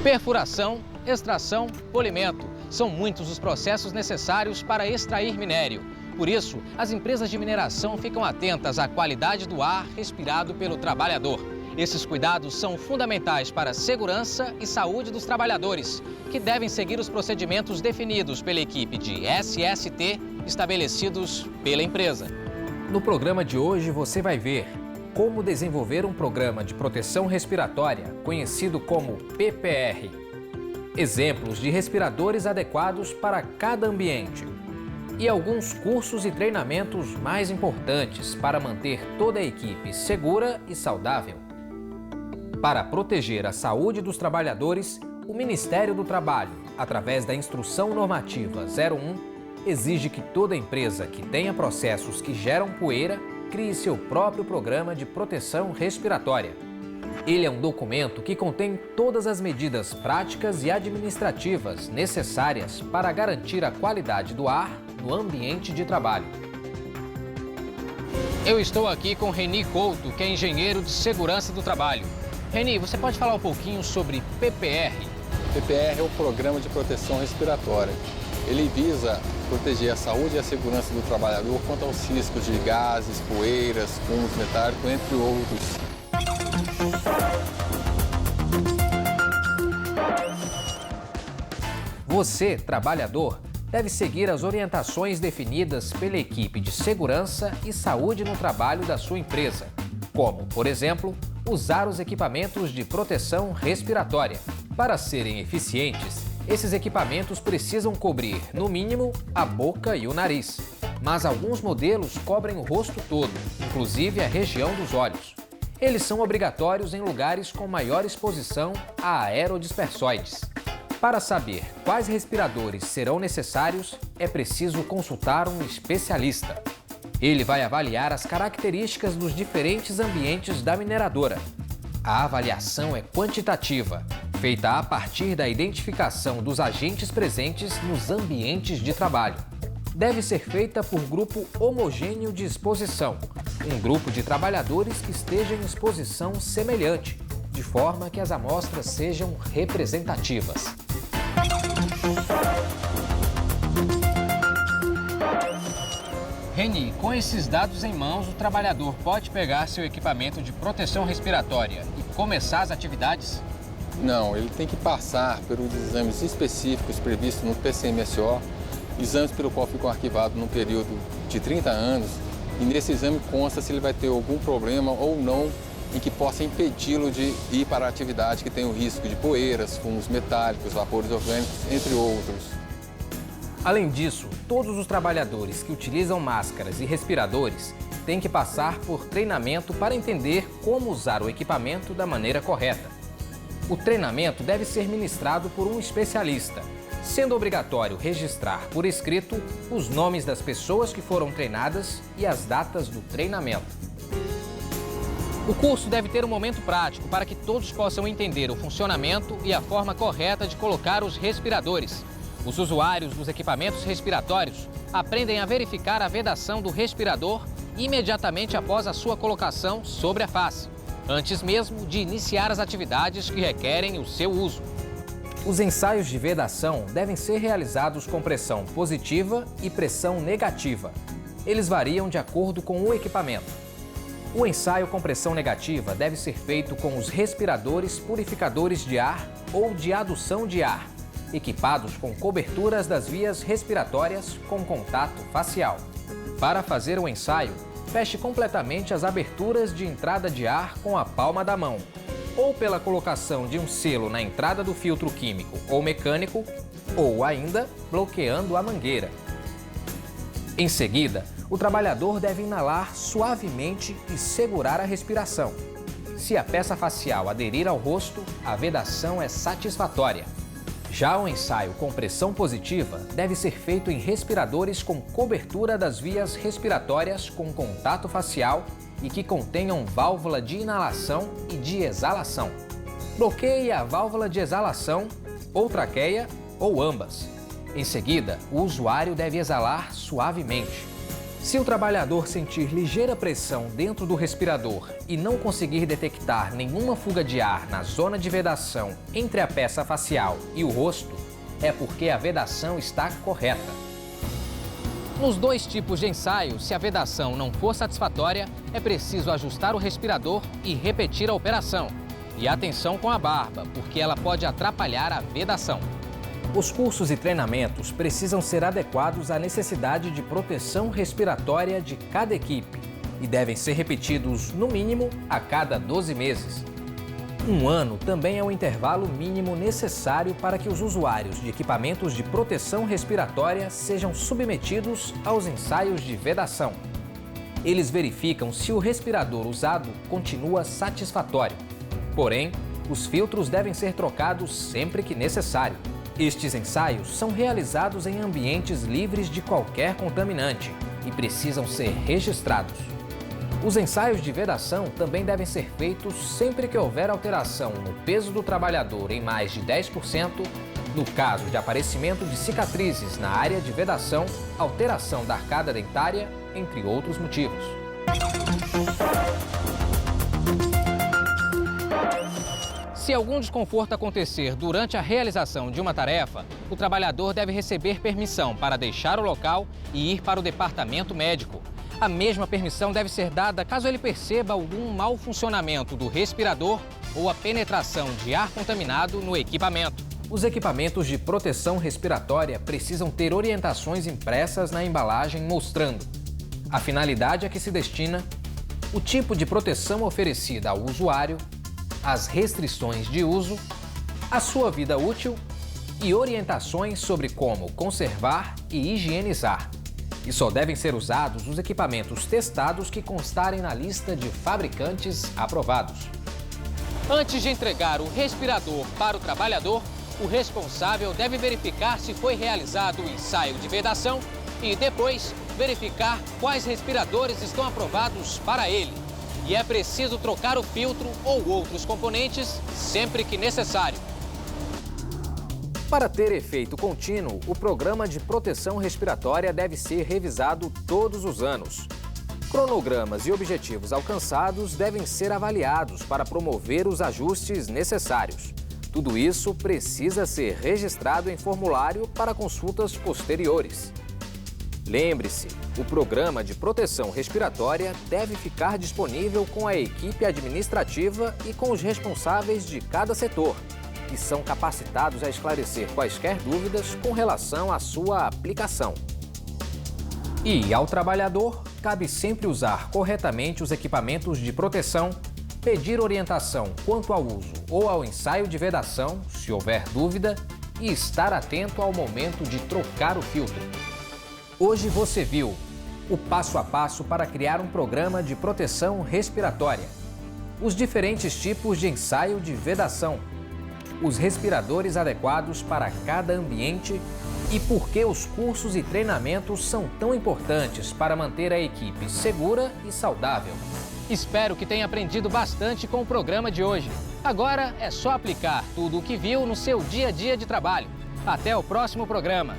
Perfuração, extração, polimento. São muitos os processos necessários para extrair minério. Por isso, as empresas de mineração ficam atentas à qualidade do ar respirado pelo trabalhador. Esses cuidados são fundamentais para a segurança e saúde dos trabalhadores, que devem seguir os procedimentos definidos pela equipe de SST estabelecidos pela empresa. No programa de hoje você vai ver como desenvolver um programa de proteção respiratória, conhecido como PPR. Exemplos de respiradores adequados para cada ambiente. E alguns cursos e treinamentos mais importantes para manter toda a equipe segura e saudável. Para proteger a saúde dos trabalhadores, o Ministério do Trabalho, através da Instrução Normativa 01, exige que toda empresa que tenha processos que geram poeira crie seu próprio programa de proteção respiratória. Ele é um documento que contém todas as medidas práticas e administrativas necessárias para garantir a qualidade do ar no ambiente de trabalho. Eu estou aqui com Reni Couto, que é engenheiro de segurança do trabalho. Reni, você pode falar um pouquinho sobre PPR? PPR é o Programa de Proteção Respiratória. Ele visa proteger a saúde e a segurança do trabalhador contra os riscos de gases, poeiras, fumos metálicos, entre outros. Você, trabalhador, deve seguir as orientações definidas pela equipe de segurança e saúde no trabalho da sua empresa, como, por exemplo, usar os equipamentos de proteção respiratória. Para serem eficientes, esses equipamentos precisam cobrir, no mínimo, a boca e o nariz. Mas alguns modelos cobrem o rosto todo, inclusive a região dos olhos. Eles são obrigatórios em lugares com maior exposição a aerodispersóides. Para saber quais respiradores serão necessários, é preciso consultar um especialista. Ele vai avaliar as características dos diferentes ambientes da mineradora. A avaliação é quantitativa, feita a partir da identificação dos agentes presentes nos ambientes de trabalho. Deve ser feita por grupo homogêneo de exposição, um grupo de trabalhadores que esteja em exposição semelhante, de forma que as amostras sejam representativas. Reni, com esses dados em mãos, o trabalhador pode pegar seu equipamento de proteção respiratória e começar as atividades? Não, ele tem que passar pelos exames específicos previstos no PCMSO, exames pelo qual ficam arquivados num período de 30 anos, e nesse exame consta se ele vai ter algum problema ou não em que possa impedi-lo de ir para a atividade que tem o risco de poeiras, fumos metálicos, vapores orgânicos, entre outros. Além disso, todos os trabalhadores que utilizam máscaras e respiradores têm que passar por treinamento para entender como usar o equipamento da maneira correta. O treinamento deve ser ministrado por um especialista, sendo obrigatório registrar por escrito os nomes das pessoas que foram treinadas e as datas do treinamento. O curso deve ter um momento prático para que todos possam entender o funcionamento e a forma correta de colocar os respiradores. Os usuários dos equipamentos respiratórios aprendem a verificar a vedação do respirador imediatamente após a sua colocação sobre a face, antes mesmo de iniciar as atividades que requerem o seu uso. Os ensaios de vedação devem ser realizados com pressão positiva e pressão negativa. Eles variam de acordo com o equipamento. O ensaio com pressão negativa deve ser feito com os respiradores purificadores de ar ou de adução de ar, equipados com coberturas das vias respiratórias com contato facial. Para fazer o ensaio, feche completamente as aberturas de entrada de ar com a palma da mão, ou pela colocação de um selo na entrada do filtro químico ou mecânico, ou ainda bloqueando a mangueira. Em seguida, o trabalhador deve inalar suavemente e segurar a respiração. Se a peça facial aderir ao rosto, a vedação é satisfatória. Já o ensaio com pressão positiva deve ser feito em respiradores com cobertura das vias respiratórias com contato facial e que contenham válvula de inalação e de exalação. Bloqueie a válvula de exalação, ou traqueia, ou ambas. Em seguida, o usuário deve exalar suavemente. Se o trabalhador sentir ligeira pressão dentro do respirador e não conseguir detectar nenhuma fuga de ar na zona de vedação entre a peça facial e o rosto, é porque a vedação está correta. Nos dois tipos de ensaio, se a vedação não for satisfatória, é preciso ajustar o respirador e repetir a operação. E atenção com a barba, porque ela pode atrapalhar a vedação. Os cursos e treinamentos precisam ser adequados à necessidade de proteção respiratória de cada equipe e devem ser repetidos, no mínimo, a cada 12 meses. Um ano também é o intervalo mínimo necessário para que os usuários de equipamentos de proteção respiratória sejam submetidos aos ensaios de vedação. Eles verificam se o respirador usado continua satisfatório. Porém, os filtros devem ser trocados sempre que necessário. Estes ensaios são realizados em ambientes livres de qualquer contaminante e precisam ser registrados. Os ensaios de vedação também devem ser feitos sempre que houver alteração no peso do trabalhador em mais de 10%, no caso de aparecimento de cicatrizes na área de vedação, alteração da arcada dentária, entre outros motivos. Se algum desconforto acontecer durante a realização de uma tarefa, o trabalhador deve receber permissão para deixar o local e ir para o departamento médico. A mesma permissão deve ser dada caso ele perceba algum mau funcionamento do respirador ou a penetração de ar contaminado no equipamento. Os equipamentos de proteção respiratória precisam ter orientações impressas na embalagem mostrando a finalidade a que se destina, o tipo de proteção oferecida ao usuário, as restrições de uso, a sua vida útil e orientações sobre como conservar e higienizar. E só devem ser usados os equipamentos testados que constarem na lista de fabricantes aprovados. Antes de entregar o respirador para o trabalhador, o responsável deve verificar se foi realizado o ensaio de vedação e depois verificar quais respiradores estão aprovados para ele. E é preciso trocar o filtro ou outros componentes sempre que necessário. Para ter efeito contínuo, o programa de proteção respiratória deve ser revisado todos os anos. Cronogramas e objetivos alcançados devem ser avaliados para promover os ajustes necessários. Tudo isso precisa ser registrado em formulário para consultas posteriores. Lembre-se, o programa de proteção respiratória deve ficar disponível com a equipe administrativa e com os responsáveis de cada setor, que são capacitados a esclarecer quaisquer dúvidas com relação à sua aplicação. E ao trabalhador, cabe sempre usar corretamente os equipamentos de proteção, pedir orientação quanto ao uso ou ao ensaio de vedação, se houver dúvida, e estar atento ao momento de trocar o filtro. Hoje você viu o passo a passo para criar um programa de proteção respiratória, os diferentes tipos de ensaio de vedação, os respiradores adequados para cada ambiente e por que os cursos e treinamentos são tão importantes para manter a equipe segura e saudável. Espero que tenha aprendido bastante com o programa de hoje. Agora é só aplicar tudo o que viu no seu dia a dia de trabalho. Até o próximo programa.